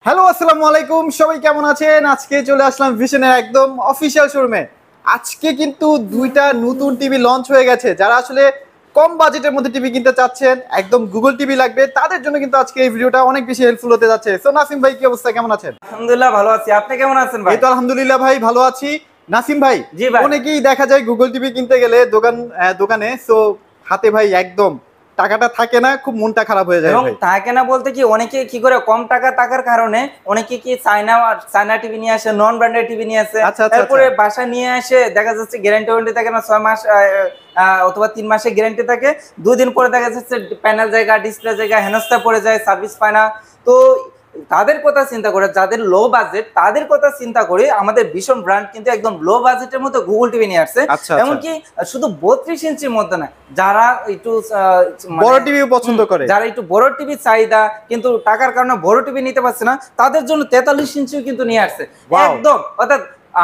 Hello আসসালামু আলাইকুম, সবাই কেমন আছেন? আজকে চলে আসলাম ভিশনের একদম অফিসিয়াল শোরুমে। আজকে কিন্তু দুইটা নতুন টিভি লঞ্চ হয়ে গেছে। যারা আসলে কম বাজেটের মধ্যে টিভি কিনতে চাচ্ছেন, একদম গুগল টিভি লাগবে, তাদের জন্য কিন্তু আজকে এই ভিডিওটা অনেক বেশি হেল্পফুল হতে যাচ্ছে। সো নাসিম ভাই, কি অবস্থা, কেমন আছেন? আলহামদুলিল্লাহ ভালো আছি। আপনি কেমন আছেন ভাই? এই তো আলহামদুলিল্লাহ ভাই, ভালো আছি। নাসিম ভাই, জি ভাই। অনেকেই দেখা যায় গুগল টিভি কিনতে গেলে দোকানে সো হাতে ভাই একদম টাকাটা থাকে না, খুব মনটা খারাপ হয়ে যায় এবং ভাই। থাকে না বলতে কি অনেকে কি করে কম টাকা থাকার কারণে অনেকে কি চায়না টিভি নিয়ে আসে, নন ব্র্যান্ডেড টিভি নিয়ে আসে। আচ্ছা আচ্ছা এরপরে আচ্ছা। বাসায় নিয়ে আসে, দেখা যাচ্ছে গ্যারান্টি ওয়ারেন্টি থাকে না, 6 মাস অথবা 3 মাসের গ্যারান্টি থাকে। 2 দিন পরে দেখা যাচ্ছে প্যানেল জায়গা, ডিসপ্লে জায়গা হেনস্থা পড়ে যায়, সার্ভিস পায় না। তো তাদের কথা চিন্তা করে, যাদের লো বাজেট তাদের কথা চিন্তা করে আমাদের ভীষণ ব্র্যান্ড কিন্তু একদম লো বাজেটের মধ্যে গুগল টিভি নিয়ে আসছে। আচ্ছা আচ্ছা। এমনকি শুধু 32 ইঞ্চির মধ্যে না, যারা একটু বড় টিভিও পছন্দ করে। যারা একটু বড় টিভি চাহিদা কিন্তু টাকার কারণে বড় টিভি নিতে পারছে না, তাদের জন্য 43 ইঞ্চিও কিন্তু নিয়ে আসছে একদম। অর্থাৎ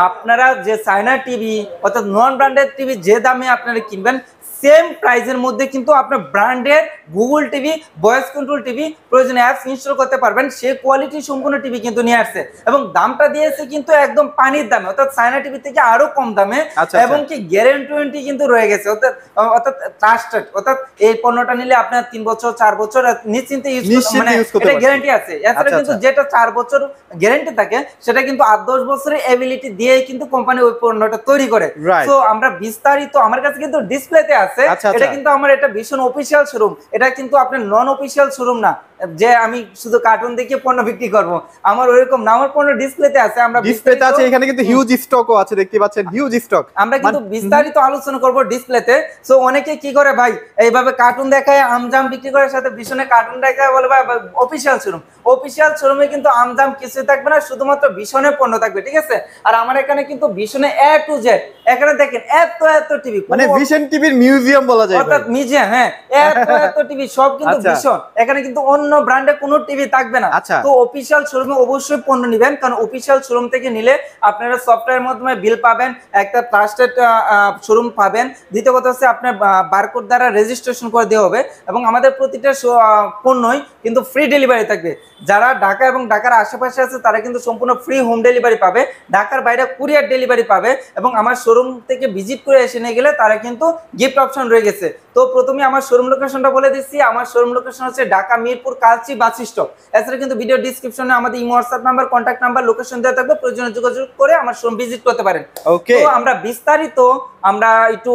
আপনারা যে চায়না টিভি অর্থাৎ নন ব্র্যান্ডেড টিভি যে দামে আপনারা কিনবেন, সেম প্রাইজের মধ্যে কিন্তু আপনার ব্র্যান্ডের Google TV, voice control TV, প্রয়োজনে অ্যাপস ইনস্টল করতে পারবেন, সে কোয়ালিটি সম্পূর্ণ টিভি কিন্তু নিয়ে আসছে। এবং দামটা দিয়েছে কিন্তু একদম পানির দামে, অর্থাৎ চায়না টিভি থেকে আরো কম দামে। আচ্ছা এবং কি গ্যারান্টি কিন্তু রয়ে গেছে, অর্থাৎ অর্থাৎ ট্রাস্টেড, অর্থাৎ এই পণ্যটা নিলে আপনার 3 বছর 4 বছর নিশ্চিন্তে ইউজ মানে এটা গ্যারান্টি আছে। এছাড়া কিন্তু যেটা 4 বছর গ্যারান্টি থাকে সেটা কিন্তু 8-10 বছরের এবিলিটি দিয়ে কিন্তু কোম্পানি ওই পণ্যটা তৈরি করে। তো আমরা বিস্তারিত আমার কাছে কিন্তু ডিসপ্লেতে আছে। এটা কিন্তু আমার এটা ভীষণ অফিসিয়াল শোরুম, এটা কিন্তু আপনার নন অফিসিয়াল শোরুম না যে আমি শুধু কার্টুন দেখে পণ্য বিক্রি করব। আমার ওইরকম না, আমার পণ্য ডিসপ্লেতে আছে। আমরা ডিসপ্লেতে আছে, এখানে কিন্তু হিউজ স্টকও আছে, দেখতে পাচ্ছেন হিউজ স্টক। আমরা কিন্তু বিস্তারিত আলোচনা করব ডিসপ্লেতে। সো অনেকে কি করে ভাই, এইভাবে কার্টুন দেখায় আমজাম বিক্রি করার সাথে ভীষণে কার্টুন দেখায় বলে ভাই অফিসিয়াল শোরুম। অফিসিয়াল শোরুমে কিন্তু আমজাম কিছুই থাকবে না, শুধুমাত্র ভীষণের পণ্য থাকবে, ঠিক আছে? আর আমার এখানে কিন্তু ভীষণে A to Z, এখানে দেখেন এত টিভি, মানে ভিশন টিভির মিউজিয়াম বলা যায়, অর্থাৎ মিউজিয়াম। হ্যাঁ, এত টিভি সব কিন্তু ভীষণ। এখানে কিন্তু অন্য ব্র্যান্ডে কোনো টিভি থাকবে না। তো অফিসিয়াল শোরুমে অবশ্যই পণ্য নেবেন, কারণ অফিসিয়াল শোরুম থেকে নিলে আপনারা সফটওয়্যারের মাধ্যমে বিল পাবেন, একটা ট্রাস্টেড শোরুম পাবেন। দ্বিতীয় কথা হচ্ছে আপনার বারকোড দ্বারা রেজিস্ট্রেশন করে দেওয়া হবে। এবং আমাদের প্রতিটা পণ্যই কিন্তু ফ্রি ডেলিভারি থাকবে। যারা ঢাকা এবং ঢাকার আশেপাশে আছে তারা কিন্তু সম্পূর্ণ ফ্রি হোম ডেলিভারি পাবে, ঢাকার বাইরে কুরিয়ার ডেলিভারি পাবে। এবং আমার শোরুম থেকে ভিজিট করে এসে নিয়ে গেলে তারা কিন্তু গিফট অপশন রয়ে গেছে। তো প্রথমে আমার শোরুম লোকেশনটা বলে দিচ্ছি। আমার শোরুম লোকেশন হচ্ছে ঢাকা মিরপুর কালচি বাস স্টপ। এছাড়া কিন্তু ভিডিও ডিসক্রিপশনে আমাদের imo, WhatsApp number, contact number, location দেওয়া থাকবে, প্রয়োজনে যোগাযোগ করে আমার শোরুম ভিজিট করতে পারেন। ওকে, তো আমরা বিস্তারিত একটু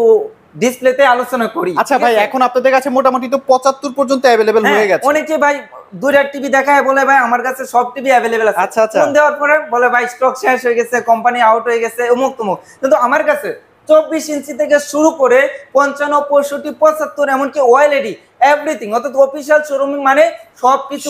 ডিসপ্লেতে আলোচনা করি। আচ্ছা ভাই, এখন আপনাদের কাছে মোটামুটি তো 75 পর্যন্ত अवेलेबल হয়ে গেছে। অনেকে ভাই দুইটা টিভি দেখায় বলে ভাই আমার কাছে সব টিভি अवेलेबल আছে। আচ্ছা আচ্ছা। ফোন দেওয়ার পরে বলে ভাই স্টক শেষ হয়ে গেছে, কোম্পানি আউট হয়ে গেছে, অমুক তমুক। কিন্তু আমার কাছে 24 ইঞ্চি থেকে শুরু করে 55, 65, 75 এমনকি ওএলইডি এভরিথিং, অর্থাৎ অফিসিয়াল শোরুম মানে সবকিছু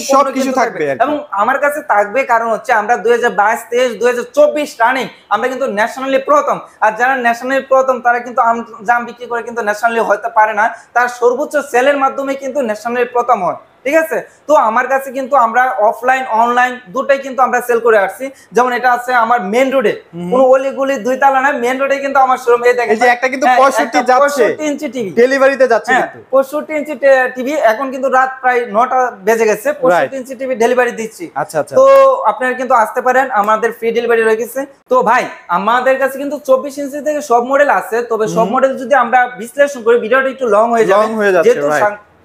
থাকবে। এবং আমার কাছে থাকবে কারণ হচ্ছে আমরা 2022, 23, 2024 রানিং আমরা কিন্তু ন্যাশনালি প্রথম। আর যারা ন্যাশনালি প্রথম তারা কিন্তু জাম বিক্রি করে কিন্তু ন্যাশনালি হতে পারে না, তার সর্বোচ্চ সেলের মাধ্যমে কিন্তু ন্যাশনালি প্রথম হয়, ঠিক আছে? তো আমার কাছে কিন্তু আমরা অফলাইন অনলাইন দুটাই কিন্তু আমরা সেল করে আসছি। যেমন এটা আছে আমার মেইন রোডে, কোন অলিগলি দুই তালা না, মেইন রোডে কিন্তু আমার শোরুম। এই দেখেন, এই যে একটা কিন্তু 65 যাচ্ছে, 65 ইঞ্চি টিভি ডেলিভারিতে যাচ্ছে কিন্তু 65 ইঞ্চি টিভি। এখন কিন্তু রাত প্রায় 9টা বেজে গেছে, 65 ইঞ্চি টিভি ডেলিভারি দিচ্ছি। আচ্ছা আচ্ছা। তো আপনারা কিন্তু আসতে পারেন, আমাদের ফ্রি ডেলিভারি রয়ে গেছে। তো ভাই আমাদের কাছে কিন্তু 24 ইঞ্চি থেকে সব মডেল আছে, তবে সব মডেল যদি আমরা বিশ্লেষণ করি ভিডিওটা একটু লং হয়ে যাবে, যেহেতু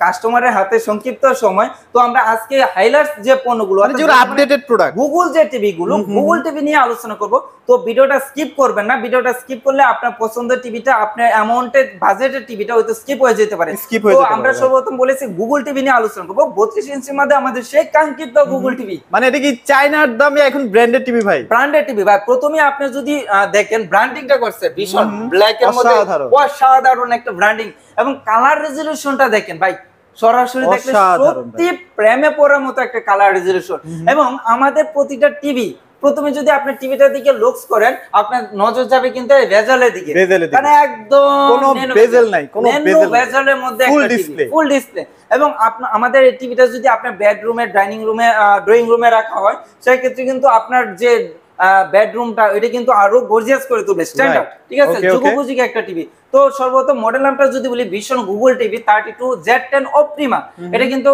কাস্টমারের হাতে সংক্ষিপ্ত সময়। তো আমরা আজকে হাইলাইটস যে পণ্যগুলো আপডেটেড প্রোডাক্ট, গুগল যে টিভি গুলো, গুগল টিভি নিয়ে আলোচনা করব। তো ভিডিওটা স্কিপ করবেন না, ভিডিওটা স্কিপ করলে আপনার পছন্দের টিভিটা, আপনার অ্যামাউন্টের বাজেটের টিভিটা হয়তো স্কিপ হয়ে যেতে পারে। তো আমরা সর্বপ্রথম বলেছি গুগল টিভি নিয়ে আলোচনা করব। 32 ইঞ্চির মধ্যে আমাদের সেই কাঙ্ক্ষিত গুগল টিভি। মানে এটা কি চায়নার দামে এখন ব্র্যান্ডেড টিভি ভাই? ব্র্যান্ডেড টিভি ভাই। প্রথমে আপনি যদি দেখেন ব্র্যান্ডিংটা করছে ভীষণ, ব্ল্যাক এর মধ্যে অসাধারণ একটা ব্র্যান্ডিং। এবং কালার রেজোলিউশনটা দেখেন ভাই, সরাসরি দেখলে সত্যি প্রেমে পড়ার মতো একটা কালার রেজোলিউশন। এবং আমাদের প্রতিটা টিভি প্রথমে যদি আপনি টিভিটার দিকে লুকস করেন, আপনার নজর যাবে কিন্তু এই বেজেলের দিকে, মানে একদম কোনো বেজেল নাই, কোনো বেজেলের মধ্যে একটা টিভি, ফুল ডিসপ্লে। এবং আমাদের এই টিভিটা যদি আপনার বেডরুমে, ডাইনিং রুমে, ড্রয়িং রুমে রাখা হয়, সেই ক্ষেত্রে কিন্তু আপনার যে বেডরুমটা এটা কিন্তু আরো গর্জিয়াস করে তুলবে, স্ট্যান্ডার্ড, ঠিক আছে, যুগোপযোগী একটা টিভি। তো সর্বপ্রথম মডেল নামটা যদি বলি vision Google TV 32Z10 Optima. এটা কিন্তু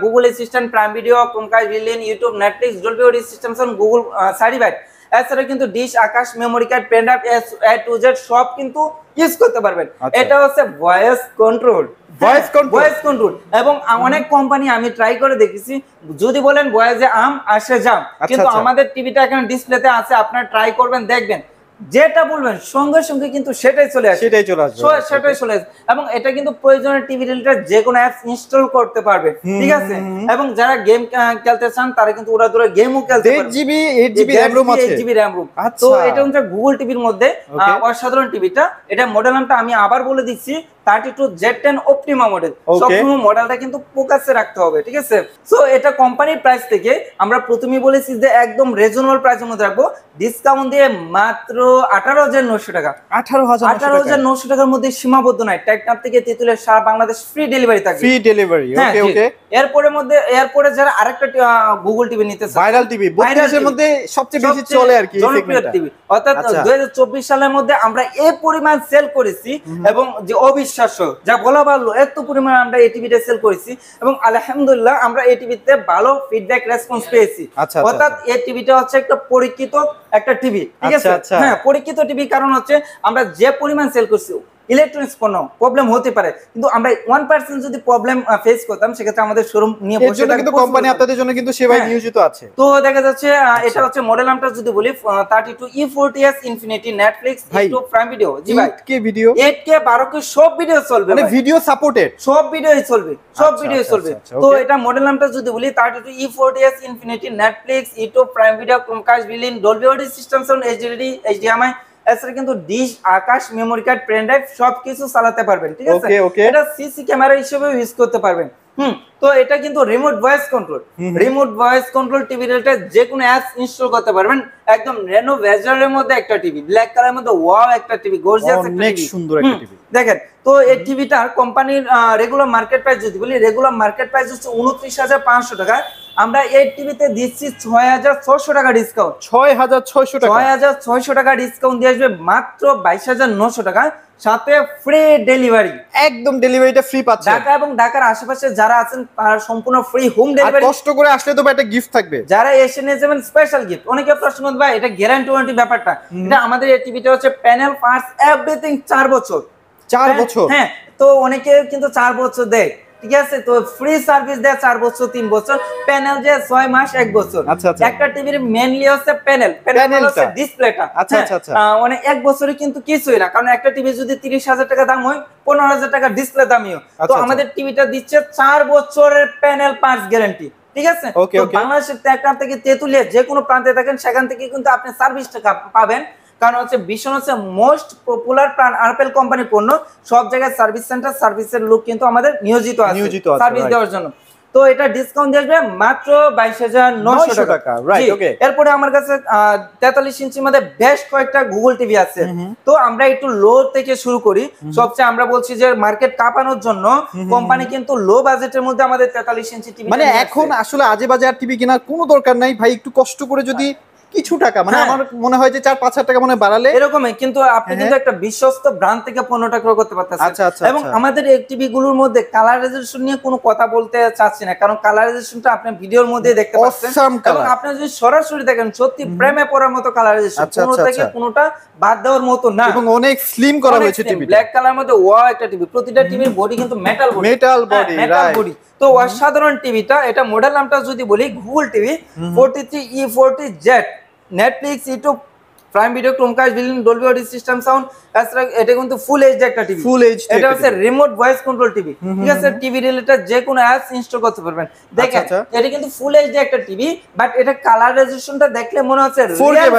Google Assistant, Prime Video, Chromecast, ভিলেন, YouTube, Netflix, Dolby audio system, Google certified. এছাড়া কিন্তু dish, Akash, memory card, pen drive, A to Z সব কিন্তু ইউজ করতে পারবেন। এটা হচ্ছে ভয়েস কন্ট্রোল, ভয়েস কন্ট্রোল। এবং অনেক কোম্পানি আমি ট্রাই করে দেখেছি, যদি বলেন ভয়েসে আম আসে জাম, কিন্তু আমাদের টিভিটা এখানে ডিসপ্লেতে আছে, আপনারা ট্রাই করবেন, দেখবেন যেটা বলবেন সঙ্গে সঙ্গে কিন্তু সেটাই চলে আসে, সেটাই চলে আসে। এবং এটা কিন্তু প্রয়োজনীয় টিভি রিলেটেড যে কোনো অ্যাপস ইনস্টল করতে পারবে, ঠিক আছে। এবং যারা গেম খেলতে চান তারা কিন্তু ওরা ধরে গেমও খেলতে পারবে। 8GB RAM room. তো এটা হচ্ছে গুগল টিভির মধ্যে অসাধারণ টিভিটা। এটা মডেল নামটা আমি আবার বলে দিচ্ছি, 32Z10 অপটিমা মডেল। সবসময় মডেলটা কিন্তু ফোকাসে রাখতে হবে, ঠিক আছে। সো এটা কোম্পানির প্রাইস থেকে আমরা প্রথমেই বলেছি যে একদম রিজনেবল প্রাইসের মধ্যে রাখবো, ডিসকাউন্ট দিয়ে মাত্র 18,900 টাকা। 18,900 টাকার মধ্যে সীমাবদ্ধ নয়, টেকনাফ থেকে তেতুলিয়া সারা বাংলাদেশ ফ্রি ডেলিভারি থাকবে, ফ্রি ডেলিভারি। ওকে ওকে। এরপরে যারা আরেকটা গুগল টিভি নিতে চায়, ভাইরাল টিভি, বাংলাদেশের মধ্যে সবচেয়ে বেশি চলে আর কি জনপ্রিয় টিভি, অর্থাৎ 2024 সালের মধ্যে আমরা এই পরিমাণ সেল করেছি এবং যে অবিশ্বাস্য, যা বলা ভালো, এত পরিমাণ আমরা এই টিভিতে সেল করেছি এবং আলহামদুলিল্লাহ আমরা এই টিভিতে ভালো ফিডব্যাক রেসপন্স পেয়েছি। অর্থাৎ এই টিভিটা হচ্ছে একটা পরীক্ষিত একটা টিভি, ঠিক আছে। হ্যাঁ, পরীক্ষিত টিভি, কারণ হচ্ছে আমরা যে পরিমাণ সেল করছি, ইলেকট্রনিক্স পণ্য প্রবলেম হতে পারে, কিন্তু আমরা 1% যদি প্রবলেম ফেস করতাম সেক্ষেত্রে আমাদের শোরুম নিয়ে বসে থাকতে, কিন্তু কোম্পানি আপনাদের জন্য কিন্তু সেবায় নিয়োজিত আছে। তো দেখা যাচ্ছে এটা হচ্ছে মডেল নামটা যদি বলি 32E40s infinity, Netflix, YouTube, Prime Video. জি ভাই, 8K ভিডিও, 8K 12K সব ভিডিও চলবে, মানে ভিডিও সাপোর্টেড, সব ভিডিওই চলবে, সব ভিডিও চলবে। তো এটা মডেল নামটা যদি বলি 32E40s infinity, Netflix, YouTube, Prime Video, Chromecast, villain, Dolby audio system, HD, HDMI, এছাড়া কিন্তু dish, Akash, memory card, pen drive সবকিছু চালাতে পারবেন, ঠিক আছে। এটা সিসি ক্যামেরা হিসেবে ইউজ করতে পারবেন। তো এটা কিন্তু remote voice control TV related যে কোনো অ্যাপস ইনস্টল করতে পারবেন। একদম রেনো ভেজারের মধ্যে একটা টিভি, ব্ল্যাক কালারের মধ্যে ওয়াও একটা টিভি, গর্জিয়াস একটা টিভি, অনেক সুন্দর একটা টিভি। দেখেন, তো এই টিভিটার কোম্পানির রেগুলার মার্কেট প্রাইস যদি বলি, রেগুলার মার্কেট প্রাইস হচ্ছে 29,500 টাকা। আমরা এই টিভিতে দিচ্ছি 6,600 টাকা ডিসকাউন্ট, 6,600 টাকা ডিসকাউন্ট দিয়ে আসবে মাত্র 22,900 টাকা, সাথে ফ্রি ডেলিভারি, একদম ডেলিভারিটা ফ্রি পাচ্ছেন। ঢাকা এবং ঢাকার আশেপাশে যারা আছেন তারা সম্পূর্ণ ফ্রি হোম ডেলিভারি। কষ্ট করে আসলে তো একটা গিফট থাকবে, যারা এসে নিয়ে যাবেন স্পেশাল গিফট। অনেকে প্রশ্ন করবে ভাই এটা গ্যারান্টি ওয়ারেন্টি ব্যাপারটা, এটা আমাদের এই টিভিটা হচ্ছে প্যানেল, পার্টস, এভরিথিং 4 বছর। হ্যাঁ, তো অনেকে কিন্তু 4 বছর দেয়, ঠিক আছে। তো ফ্রি সার্ভিস দেয় 4 বছর, 3 বছর, প্যানেল যে 6 মাস, 1 বছর। একটা টিভির মেইনলি হচ্ছে প্যানেল হচ্ছে ডিসপ্লেটা। মানে 1 বছরে কিন্তু কিছুই না, কারণ একটা টিভি যদি 30,000 টাকা দাম হয়, 15,000 টাকা ডিসপ্লে দামিও। তো আমাদের টিভিটা দিচ্ছে 4 বছরের প্যানেল পার্টস গ্যারান্টি, ঠিক আছে। বাংলাদেশের টেকনাফ থেকে তেতুলিয়া যে কোনো প্রান্তে থাকেন সেখান থেকে কিন্তু আপনি সার্ভিসটা পাবেন, কারণ হচ্ছে ভীষণ হচ্ছে মোস্ট পপুলার আরপেল কোম্পানির পণ্য। সব জায়গায় সার্ভিস সেন্টার, সার্ভিসের লোক কিন্তু আমাদের নিয়োজিত আছে সার্ভিস দেওয়ার জন্য। তো এটা ডিসকাউন্ট দিয়ে মাত্র 22,900 টাকা। এরপরে আমার কাছে 43 ইঞ্চির মধ্যে বেশ কয়েকটা গুগল টিভি আছে। তো আমরা একটু লো থেকে শুরু করি। সবচেয়ে আমরা বলছি যে মার্কেট কাঁপানোর জন্য কোম্পানি কিন্তু লো বাজেটের মধ্যে আমাদের 43 ইঞ্চি টিভি, মানে এখন আসলে আজে বাজে আর টিভি কেনার কোনো দরকার নাই ভাই, একটু কষ্ট করে যদি কিছু টাকা, মানে আমার মনে হয় যে 4-5,000 টাকা মনে বাড়ালে এরকমই, কিন্তু আপনি কিন্তু একটা বিশ্বস্ত ব্র্যান্ড থেকে পণ্যটা ক্রয় করতে পারতেছেন। এবং আমাদের এই টিভি গুলোর মধ্যে কালার রেজোলিউশন নিয়ে কোনো কথা বলতে চাচ্ছি না, কারণ কালার রেজোলিউশনটা আপনি ভিডিওর মধ্যে দেখতে পাচ্ছেন, এবং আপনি যদি সরাসরি দেখেন সত্যি প্রেমে পড়ার মতো কালার রেজোলিউশন, কোনো থেকে কোনোটা বাদ দেওয়ার মতো না, এবং অনেক স্লিম করা হয়েছে টিভি, ব্ল্যাক কালারের মধ্যে ওয়াও একটা টিভি। প্রতিটা টিভির বডি কিন্তু মেটাল বডি। তো অসাধারণ টিভিটা। এটা মডেল নামটা যদি বলি Google TV 43E40Z, Netflix, YouTube, Prime Video, Chromecast, villain, Dolby audio system sound. এটা কিন্তু ফুল এইচডি একটা টিভি, এটা হচ্ছে রিমোট ভয়েস কন্ট্রোল টিভি, ঠিক আছে। টিভি রিলেটেড যে কোনো অ্যাপস ইনস্টল করতে পারবেন। দেখেন এটা কিন্তু ফুল এইচডি একটা টিভি, বাট এটা কালার রেজোলিউশনটা দেখলে মনে হচ্ছে রিয়েল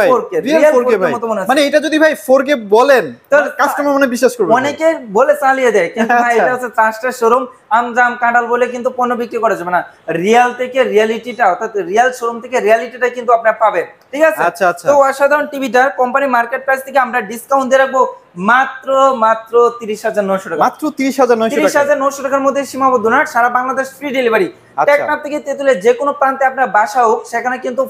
4K মতো মনে হচ্ছে। মানে এটা যদি ভাই 4K বলেন তাহলে কাস্টমার মনে বিশ্বাস করবে, অনেকে বলে চালিয়ে দেয়, কিন্তু ভাই এটা হচ্ছে ট্রাস্টেড শোরুম, আমজাম কাঁঠাল বলে কিন্তু পণ্য বিক্রি করা যাবে না। রিয়েল থেকে রিয়ালিটিটা, অর্থাৎ রিয়েল শোরুম থেকে রিয়ালিটিটা কিন্তু আপনারা পাবেন, ঠিক আছে। তো অসাধারণ টিভিটা কোম্পানি মার্কেট প্রাইস থেকে আমরা ডিসকাউন্ট দিয়ে রাখবো মাত্র 30,900 টাকা, মাত্র 30,900 টাকার মধ্যে সীমাবদ্ধ না, সারা বাংলাদেশ ফ্রি ডেলিভারি। টেকনাফ থেকে তেতুলিয়া যে কোনো প্রান্তে আপনার বাসা হোক, সেখানে কিন্তু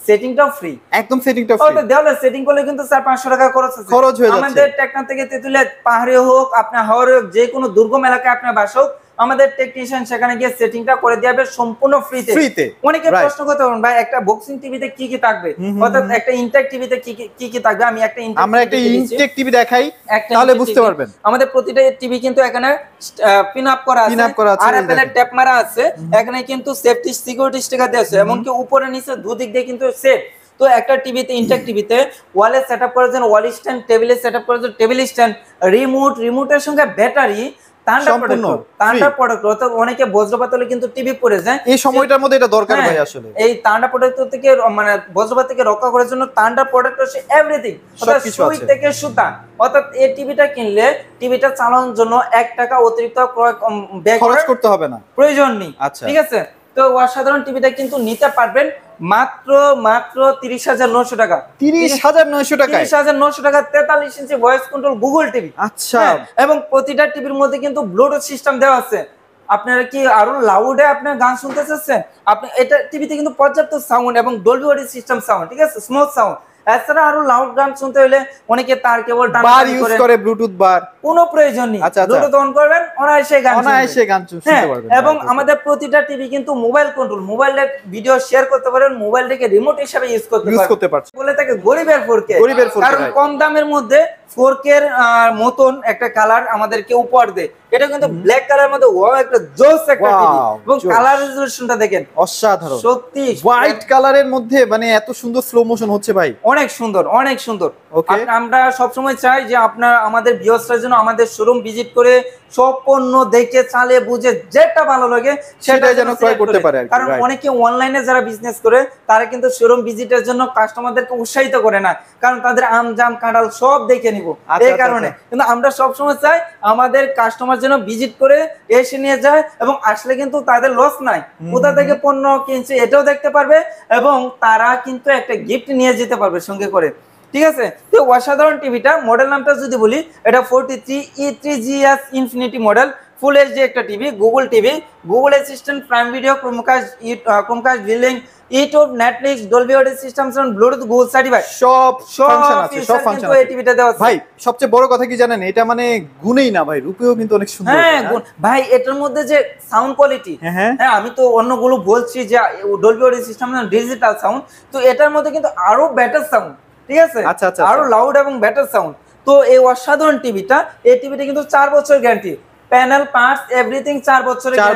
সেটিংটাও ফ্রি, একদম সেটিংটা ফ্রি। তো দেওয়ালে সেটিং করলে কিন্তু 400-500 টাকা খরচ আছে। হয়ে যাচ্ছে। আমাদের টেকনাফ থেকে তেতুলিয়া পাহাড়ে হোক, আপনার হাওড়ে হোক, যে কোনো দুর্গম এলাকায় আপনার বাসা হোক, আমাদের টেকনিশিয়ান সেখানে গিয়ে সেটিংটা করে দেবে সম্পূর্ণ ফ্রিতে। অনেকে প্রশ্ন করতে পারেন ভাই একটা বক্সিং টিভিতে কি কি থাকবে, অর্থাৎ একটা ইনটেক টিভিতে কি কি থাকবে। আমি একটা ইনটেক টিভি দেখাই, তাহলে বুঝতে পারবেন। আমাদের প্রতিটা টিভি কিন্তু এখানে পিন আপ করা আছে, আর এখানে ট্যাপ মারা আছে, এখানে কিন্তু সেফটি সিকিউরিটি স্টিকার দেওয়া আছে, এমনকি উপরে নিচে দুদিক দিয়ে কিন্তু সেফ। তো একটা টিভিতে ইনটেক টিভিতে ওয়ালে সেটআপ করার জন্য ওয়াল স্ট্যান্ড, টেবিলে সেটআপ করার জন্য টেবিল স্ট্যান্ড, রিমোটের সঙ্গে ব্যাটারি, অনেকে বজ্রপাত হলে কিন্তু টিভি পড়ে যায়, এই সময়টার মধ্যে এটা দরকার ভাই। আসলে এই তান্ডা প্রোডাক্ট থেকে মানে বজ্রপাত থেকে রক্ষা করার জন্য তান্ডা প্রোডাক্ট হচ্ছে এভরিথিং, সুই থেকে সুতা। অর্থাৎ এই টিভিটা কিনলে টিভিটা চালানোর জন্য 1 টাকা অতিরিক্ত খরচ করতে হবে না, প্রয়োজন নেই। ঠিক আছে, তো অসাধারণ টিভিটা কিন্তু নিতে পারবেন মাত্র 30,900 টাকা। 30,900 টাকা, 30,900 টাকা 43 inch voice control Google TV. আচ্ছা, এবং প্রতিটা টিভির মধ্যে কিন্তু ব্লুটুথ সিস্টেম দেওয়া আছে। আপনারা কি আরো লাউডে আপনার গান শুনতে চাচ্ছেন, আপনি এটা টিভিতে কিন্তু পর্যাপ্ত সাউন্ড এবং ডলবি অডিও সিস্টেম সাউন্ড, ঠিক আছে, স্মুথ সাউন্ড। এছাড়া আরো লাউড গান শুনতে হলে অনেকে তার কেবল বার ইউজ করে, ব্লুটুথ বার, কোনো প্রয়োজন নেই। ব্লুটুথ অন করবেন, অনায়াসে গান শুনতে পারবেন। এবং আমাদের প্রতিটা টিভি কিন্তু মোবাইল কন্ট্রোল, মোবাইলে ভিডিও শেয়ার করতে পারেন, মোবাইলটাকে রিমোট হিসেবে ইউজ করতে পারবেন। বলে থাকে গরিবের 4K, কারণ কম দামের মধ্যে 4K এর মতন একটা কালার আমাদেরকে উপহার দেয়। এটা কিন্তু ব্ল্যাক কালারের মধ্যে একটা জোস একটা টিভি, এবং কালার রেজোলিউশনটা দেখেন অসাধারণ, সত্যি হোয়াইট কালারের মধ্যে মানে এত সুন্দর স্লো মোশন হচ্ছে ভাই, অনেক সুন্দর, অনেক সুন্দর। আমরা সব সময় চাই যে আপনার আমাদের ভিউয়ার্সরা যেন আমাদের শোরুম ভিজিট করে সব পণ্য দেখে চালিয়ে বুঝে যেটা ভালো লাগে সেটা যেন ক্রয় করতে পারে। কারণ অনেকে অনলাইনে যারা বিজনেস করে তারা কিন্তু শোরুম ভিজিটের জন্য কাস্টমারদেরকে উৎসাহিত করে না, কারণ তাদের আম জাম কাঁঠাল সব দেখে নিব, এই কারণে। কিন্তু আমরা সব সময় চাই আমাদের কাস্টমার যেন ভিজিট করে এসে নিয়ে যায়, এবং আসলে কিন্তু তাদের লস নাই, কোথা থেকে পণ্য কিনছে এটাও দেখতে পারবে, এবং তারা কিন্তু একটা গিফট নিয়ে যেতে পারবে সঙ্গে করে। ঠিক আছে, তো অসাধারণ টিভিটা, মডেল নামটা যদি বলি, এটা 43E3GS infinity model, full HD একটা TV, Google TV, Google Assistant, Prime Video, Chromecast built in, YouTube, Netflix, Dolby audio system, Bluetooth, Google certified, সব ফাংশন আছে, সব ফাংশন আছে এই টিভিটা দেওয়া আছে। ভাই সবচেয়ে বড় কথা কি জানেন, এটা মানে গুণেই না ভাই, রূপেও কিন্তু অনেক সুন্দর। হ্যাঁ ভাই, এটার মধ্যে যে সাউন্ড কোয়ালিটি, হ্যাঁ আমি তো অন্যগুলো বলছি যে Dolby audio system digital sound, তো এটার মধ্যে কিন্তু আরো বেটার সাউন্ড, ঠিক আছে, আরো লাউড এবং বেটার সাউন্ড। তো এই অসাধারণ টিভিটা, এই টিভিটা কিন্তু 4 বছর গ্যারান্টি, প্যানেল, পার্টস, এভরিথিং 4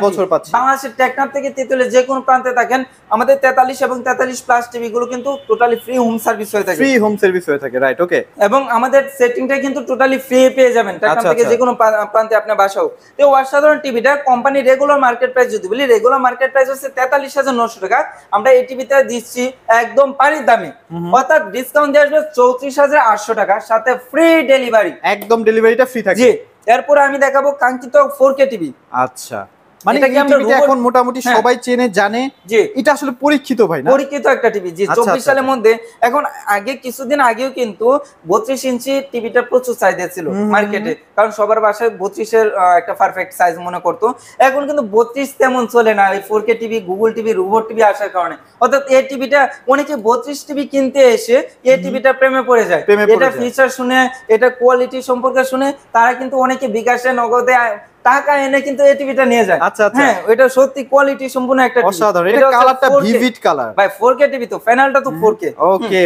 বছর পাচ্ছে। বাংলাদেশের টেকনাফ থেকে তেতুলিয়া যে কোনো প্রান্তে থাকেন, আমাদের 43 এবং 43 প্লাস টিভি গুলো কিন্তু টোটালি ফ্রি হোম সার্ভিস হয়ে থাকে, রাইট, ওকে। এবং আমাদের সেটিংটা কিন্তু টোটালি ফ্রি পেয়ে যাবেন টেকনাফ থেকে যে কোনো প্রান্তে আপনার বাসাও। তো অসাধারণ টিভিটা কোম্পানি রেগুলার মার্কেট প্রাইস যদি বলি, রেগুলার মার্কেট প্রাইস হচ্ছে 43,900 টাকা, আমরা এই টিভিতে দিচ্ছি একদম পানির দামে, অর্থাৎ ডিসকাউন্ট দিয়ে আসবে 34,800 টাকা, সাথে ফ্রি ডেলিভারি, একদম ডেলিভারিটা ফ্রি থাকবে। এরপর আমি দেখাবো কাঙ্ক্ষিত 4K টিভি। আচ্ছা, মানে এই টিভিটা এখন মোটামুটি সবাই চেনে জানে যে এটা আসলে পরীক্ষিত ভাই, না পরীক্ষিত একটা টিভি, জি 24 সালের মধ্যে। এখন আগে কিছুদিন আগেও কিন্তু 32 ইঞ্চি টিভিটা প্রচুর চাহিদা ছিল মার্কেটে, কারণ সবার বাসায় 32 এর একটা পারফেক্ট সাইজ মনে করতো। এখন কিন্তু 32 তেমন চলে না, এই 4K TV, Google TV, robot TV আসার কারণে। অর্থাৎ এই টিভিটা অনেকে 32 টিভি কিনতে এসে এই টিভিটা প্রেমে পড়ে যায়, এটা ফিচার শুনে, এটা কোয়ালিটি সম্পর্কে শুনে তারা কিন্তু অনেকে বিকাশে, নগদে টাকা এনে কিন্তু এই টিভিটা নিয়ে যায়। আচ্ছা, হ্যাঁ, এটা সত্যি কোয়ালিটি সম্পূর্ণ একটা টিভি, অসাধারণ। এটা কালারটা ভিভিড কালার ভাই, 4K টিভি তো, প্যানেলটা তো 4K,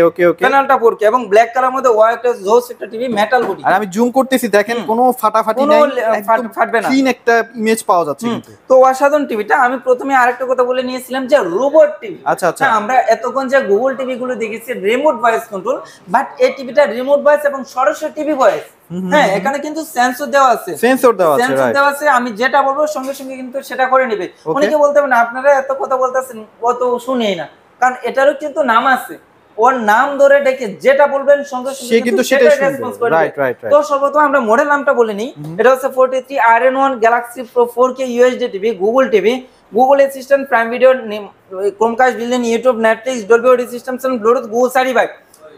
ওকে, প্যানেলটা 4K, এবং ব্ল্যাক কালার মধ্যে হোয়াইট জোস একটা টিভি, মেটাল বডি। আর আমি জুম করতেছি, দেখেন কোনো ফাটাফাটি নাই, একদম ফাটবে না, ক্লিন একটা ইমেজ পাওয়া যাচ্ছে কিন্তু। তো অসাধারণ টিভিটা। আমি প্রথমে আরেকটা কথা বলে নিয়েছিলাম যে রোবট টিভি। আচ্ছা, আমরা এতক্ষণ যে গুগল টিভি গুলো দেখেছি রিমোট ভয়েস কন্ট্রোল, বাট এই টিভিটা রিমোট ভয়েস এবং সরাসরি টিভি ভয়েস। হ্যাঁ, এখানে কিন্তু সেন্সর দেওয়া আছে, আমি যেটা বলবো সঙ্গে সঙ্গে কিন্তু সেটা করে নেবে। অনেকে বলতে পারেন আপনারা এত কথা বলতেছেন, অত শুনেই না, কারণ এটারও কিন্তু নাম আছে, ওর নাম ধরে ডেকে যেটা বলবেন সঙ্গে সঙ্গে কিন্তু সেটা রেসপন্স করবে। তো সর্বপ্রথম আমরা মডেল নামটা বলে নিই, এটা হচ্ছে 43RN1 Galaxy Pro 4K UHD TV, Google TV, Google Assistant, Prime Video, Chromecast built in, YouTube, Netflix, Dolby audio system, Bluetooth, Google certified.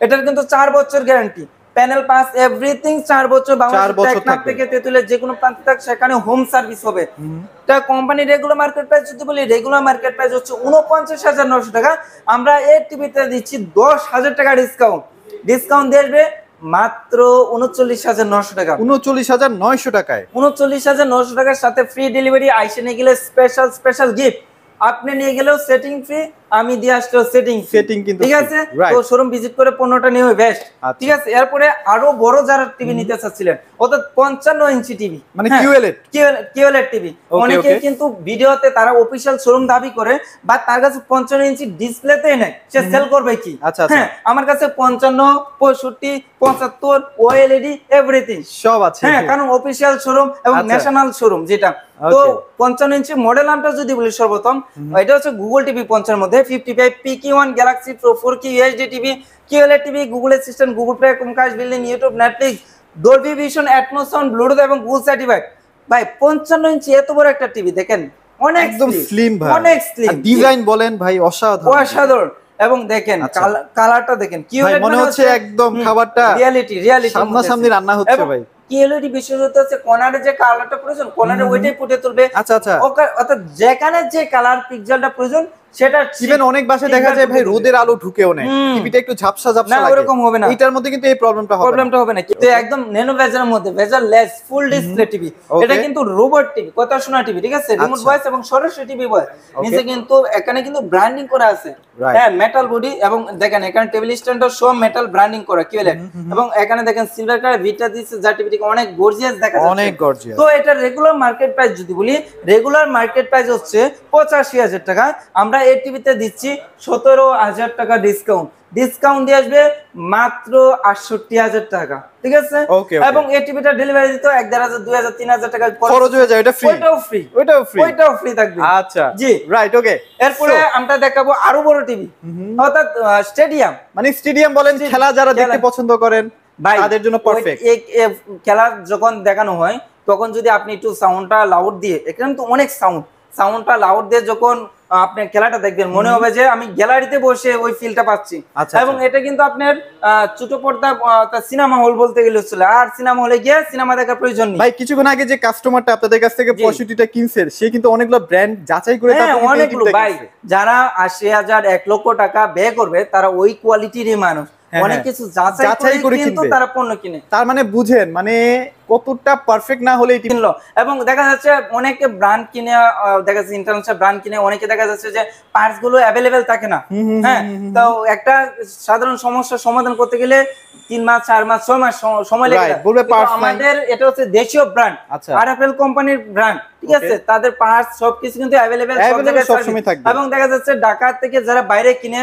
এটার কিন্তু 4 বছর গ্যারান্টি, প্যানেল পাস এভরিথিং 4 বছর বাংলাদেশ থেকে তেতুলের যে কোনো প্রান্তে থাক সেখানে হোম সার্ভিস হবে। এটা কোম্পানি রেগুলার মার্কেট প্রাইস যদি বলি, রেগুলার মার্কেট প্রাইস হচ্ছে ৪৯,৯০০ টাকা। আমরা এই টিভিতে দিচ্ছি ১০,০০০ টাকা ডিসকাউন্ট দেবে মাত্র ৩৯,৯০০ টাকা। ৩৯,৯০০ টাকায়, ৩৯,৯০০ টাকার সাথে ফ্রি ডেলিভারি, আইসে নিয়ে গেলে স্পেশাল গিফট, আপনি নিয়ে গেলেও সেটিং ফ্রি, আমি দিয়ে আসলেও সেটিং কিন্তু ঠিক আছে। তো শোরুম ভিজিট করে পণ্যটা নিয়ে বেস্ট, ঠিক আছে। এরপরে আরো বড় যারা টিভি নিতে চাচ্ছিলেন, অর্থাৎ 55 ইঞ্চি টিভি, মানে কিউএলইডি টিভি, অনেকে কিন্তু ভিডিওতে তারা অফিশিয়াল শোরুম দাবি করে, বা তার কাছে 55 ইঞ্চি ডিসপ্লেতেই নাই, সে সেল করবে কি? হ্যাঁ, আমার কাছে 55, 65, 75 ওএলইডি এভরিথিং সব আছে। হ্যাঁ, কারণ অফিশিয়াল শোরুম এবং ন্যাশনাল শোরুম যেটা। তো 55 ইঞ্চি মডেল নামটা যদি বলি, সর্বপ্রথম এটা হচ্ছে গুগল টিভি 50 এর মধ্যে 55 PQ1 Galaxy pro 4K UHD TV, QLED TV, Google assistant, Google play, Chromecast, building, YouTube, Netflix, Dolby vision, atoms sound, Bluetooth এবং গুগল সার্টিফাইড। ভাই 55 ইঞ্চি এত বড় একটা টিভি দেখেন, অনেক একদম স্লিম ভাই, অনেক স্লিম, ডিজাইন বলেন ভাই অসাধারণ। এবং দেখেন কালারটা দেখেন, কি মনে হচ্ছে একদম খাবারটা রিয়ালিটি সামনাসামনি রান্না হচ্ছে ভাই। কিউএলইডি বিশেষত হচ্ছে কর্নারে যে কালারটা প্রয়োজন, কর্নারে ওইটাই ফুটে তুলবে। আচ্ছা, অর্থাৎ যেখানে যে কালার পিক্সেলটা প্রয়োজন সেটা ইভেন অনেক বাসায় দেখা যায় ভাই রোদের আলো ঢুকেও না, টিভিটা একটু ঝাপসা লাগে, না ওরকম হবে না। এটার মধ্যে কিন্তু এই প্রবলেমটা হবে না, কিন্তু একদম ন্যানো ভেজালের মধ্যে, ভেজাল লেস, ফুল ডিসপ্লে টিভি। এটা কিন্তু রোবট টিভি, কথা শোনা টিভি, ঠিক আছে, রিমোট ভয়েস এবং সরাসরি টিভি ভয়েস। নিচে কিন্তু এখানে কিন্তু ব্র্যান্ডিং করা আছে, হ্যাঁ, মেটাল বডি, এবং দেখেন এখানে টেবিল স্ট্যান্ডটা সব মেটাল ব্র্যান্ডিং করা কিউএলইডি, এবং এখানে দেখেন সিলভার কালার ভিটা দিচ্ছে, যা টিভিটিকে অনেক গর্জিয়াস দেখা যাচ্ছে, অনেক গর্জিয়াস। তো এটা রেগুলার মার্কেট প্রাইস যদি বলি, রেগুলার মার্কেট প্রাইস হচ্ছে ৮৫,০০০ টাকা। আমরা এই টিভিতে দিচ্ছি ১৭,০০০ টাকা ডিসকাউন্ট দিয়ে আসবে মাত্র ৬৮,০০০ টাকা, ঠিক আছে। এবং এই টিভিটা ডেলিভারি দিতে ১,৫০০, ২,০০০, ৩,০০০ টাকা খরচ হয়ে যায়, এটা ফ্রি, ওইটাও ফ্রি থাকবে। আচ্ছা, জি রাইট, ওকে। এরপরে আমরা দেখাবো আরো বড় টিভি, অর্থাৎ স্টেডিয়াম, মানে স্টেডিয়াম বলেন, খেলা যারা দেখতে পছন্দ করেন তাদের জন্য পারফেক্ট। খেলা যখন দেখানো হয় তখন যদি আপনি একটু সাউন্ডটা লাউড দিয়ে, এখানে তো অনেক সাউন্ডটা লাউড দিয়ে যখন আপনি খেলাটা দেখবেন, মনে হবে যে আমি গ্যালারিতে বসে ওই ফিলটা পাচ্ছি। এবং এটা কিন্তু আপনার ছোট পর্দা সিনেমা হল বলতে গেলে ছিল, আর সিনেমা হলে গিয়ে সিনেমা দেখার প্রয়োজন নেই। ভাই কিছুক্ষণ আগে যে কাস্টমারটা আপনাদের কাছ থেকে 65টা কিনছে, সে কিন্তু অনেকগুলো ব্র্যান্ড যাচাই করে অনেকগুলো ভাই, যারা ৮০,০০০, ১,০০,০০০ টাকা ব্যয় করবে তারা ওই কোয়ালিটিরই মানুষ, অনেক কিছু যাচাই করে কিন্তু তারা পণ্য কিনে। তার মানে বুঝেন মানে কতটা পারফেক্ট না হলে কিনলো। এবং দেখা যাচ্ছে অনেকে ব্র্যান্ড কিনে, দেখা যাচ্ছে ইন্টারন্যাশনাল ব্র্যান্ড কিনে, অনেকে দেখা যাচ্ছে যে পার্টস গুলো অ্যাভেলেবেল থাকে না। হ্যাঁ, তো একটা সাধারণ সমস্যার সমাধান করতে গেলে 3 মাস, 4 মাস, 6 মাস সময় লাগে। আমাদের এটা হচ্ছে দেশীয় ব্র্যান্ড, আরএফএল কোম্পানির ব্র্যান্ড, ঠিক আছে, তাদের পার্টস সবকিছু কিন্তু অ্যাভেলেবেল সব জায়গায় থাকবে। এবং দেখা যাচ্ছে ঢাকা থেকে যারা বাইরে কিনে,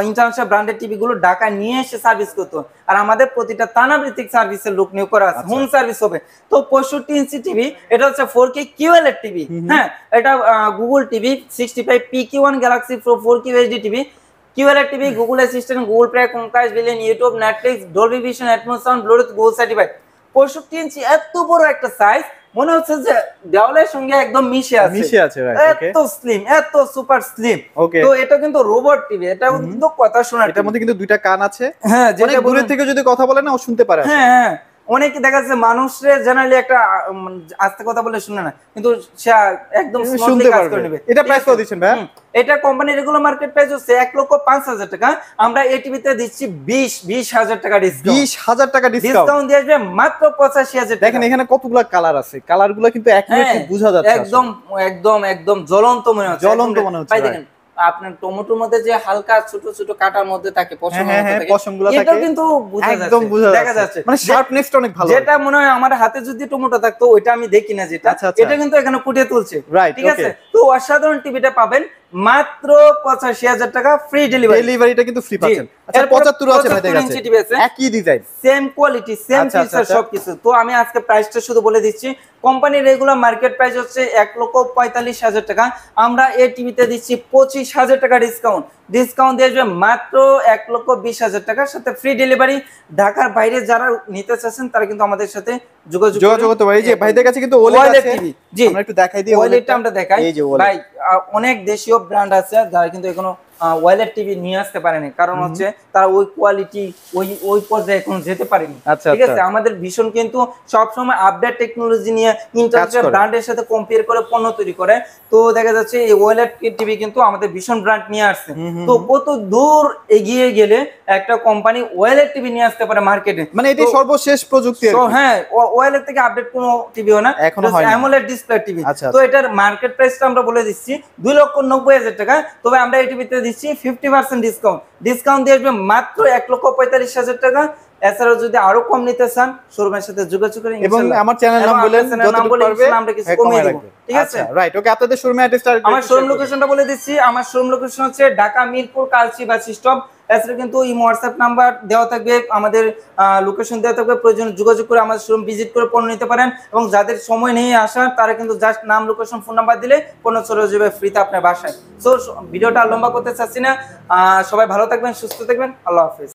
ইন্টারন্যাশনাল ব্র্যান্ডের টিভি গুলো ঢাকা নিয়ে এসে সার্ভিস করতো, আর আমাদের প্রতিটা থানাভিত্তিক সার্ভিসের লোক নিয়োগ করা আছে, হোম সার্ভিস হবে। তো 65 ইঞ্চি টিভি, এটা হচ্ছে 4K QLED টিভি। হ্যাঁ, এটা Google TV 65 PQ1 Galaxy pro 4K UHD TV, QLED TV, Google assistant, Google play, Chromecast, building, YouTube, Netflix, Dolby vision, atoms sound, Bluetooth, Google certified. 65 ইঞ্চি এত বড় একটা size, মনে হচ্ছে যে দেওয়ালের সঙ্গে একদম মিশে আছে, এত স্লিম, এত সুপার স্লিম। তো এটা কিন্তু রোবট টিভি, এটা কিন্তু কথা শোনা, এটার মধ্যে কিন্তু দুইটা কান আছে, হ্যাঁ, যেটা দূরে থেকে যদি কথা বলে না ও শুনতে পারে। হ্যাঁ, অনেকে দেখা যাচ্ছে মানুষরে জেনারেলি একটা আস্তে কথা বলে শুনে না, কিন্তু সে একদম শুনতে পারবে। এটা প্রাইস কত দিচ্ছেন ভাই? এটা কোম্পানি রেগুলার মার্কেট প্রাইস হচ্ছে ১,৫০,০০০ টাকা। আমরা এই টিভিতে দিচ্ছি ২০,০০০ টাকা ডিসকাউন্ট। ২০,০০০ টাকা ডিসকাউন্ট দিয়ে আসবে মাত্র ৮৫,০০০ টাকা। দেখেন এখানে কতগুলো কালার আছে, কালারগুলো কিন্তু একুরেটলি বোঝা যাচ্ছে, একদম জ্বলন্ত মনে হচ্ছে, ভাই দেখেন আপনার টমেটোর মধ্যে যে হালকা ছোট ছোট কাটার মধ্যে থাকে পশমগুলো থাকে, এটা কিন্তু দেখা যাচ্ছে, মানে শার্পনেসটা অনেক ভালো। যেটা মনে হয় আমার হাতে যদি টমেটো থাকতো ওইটা আমি দেখি না, যেটা এটা কিন্তু এখানে ফুটিয়ে তুলছে, ঠিক আছে। তো অসাধারণ টিভিটা পাবেন মাত্র ৮৫,০০০ টাকা, ফ্রি ডেলিভারিটা কিন্তু ফ্রি পাচ্ছেন। আচ্ছা ৭৫ আছে ভাই, দেখেন একই design, same quality, same feature, সবকিছু। তো আমি আজকে প্রাইসটা শুধু বলে দিচ্ছি, কোম্পানির রেগুলার মার্কেট প্রাইস হচ্ছে ১,৪৫,০০০ টাকা। আমরা এই টিভিতে দিচ্ছি ২৫,০০০ টাকা ডিসকাউন্ট দিয়ে আসবে মাত্র ১,২০,০০০ টাকার সাথে ফ্রি ডেলিভারি। ঢাকার বাইরে যারা নিতে চাচ্ছেন তারা কিন্তু আমাদের সাথে যোগাযোগ করতে পারে। এই যে ভাইদের কাছে কিন্তু ওলেড টিভি, জি আমরা একটু দেখাই দিই, ওলেডটা আমরা দেখাই। ভাই অনেক দেশীয় ব্র্যান্ড আছে যারা কিন্তু এখনো ওয়াইলেট টিভি নিয়ে আসতে পারেনি, কারণ হচ্ছে তারা ওই কোয়ালিটি ওই পর্যায়ে এখন যেতে পারেনি। ঠিক আছে, আমাদের ভীষণ কিন্তু সবসময় আপডেট টেকনোলজি নিয়ে ইন্টারন্যাশনাল ব্র্যান্ডের সাথে কম্পেয়ার করে পণ্য তৈরি করে। তো দেখা যাচ্ছে এই ওয়াইলেট টিভি কিন্তু আমাদের ভীষণ ব্র্যান্ড নিয়ে আসছে। তো কত দূর এগিয়ে গেলে একটা কোম্পানি ওয়াইলেট টিভি নিয়ে আসতে পারে মার্কেটে, মানে এটি সর্বশেষ প্রযুক্তি। হ্যাঁ, ওয়াইলেট থেকে আপডেট কোনো টিভিও না, অ্যামোলেড ডিসপ্লে টিভি। তো এটার মার্কেট প্রাইসটা আমরা বলে দিচ্ছি 2,90,000 টাকা। তবে আমরা এই টিভিতে দিচ্ছি 50% ডিসকাউন্ট দিয়ে আসবে মাত্র 1,45,000 টাকা। এছাড়াও যদি আরো কম নিতে চান শোরুমের সাথে যোগাযোগ করে এবং আমার চ্যানেল নাম বলেন, যতটুকু পারবে আমরা কিছু কমিয়ে দেব। ঠিক আছে, রাইট। ওকে, আপনাদের শোরুমের অ্যাড্রেসটা আমার শোরুম লোকেশনটা বলে দিচ্ছি। আমার শোরুম লোকেশন হচ্ছে ঢাকা মিরপুর কালচি বাস স্টপ। এছাড়া কিন্তু এই হোয়াটসঅ্যাপ নাম্বার দেওয়া থাকবে, আমাদের লোকেশন দেওয়া থাকবে, প্রয়োজন যোগাযোগ করে আমাদের শোরুম ভিজিট করে পণ্য নিতে পারেন। এবং যাদের সময় নেই আসার, তারা কিন্তু জাস্ট নাম, লোকেশন, ফোন নাম্বার দিলে পণ্য চলে যাবে ফ্রিতে আপনার বাসায়। সো ভিডিওটা লম্বা করতে চাচ্ছি না, সবাই ভালো থাকবেন, সুস্থ থাকবেন, আল্লাহ হাফেজ।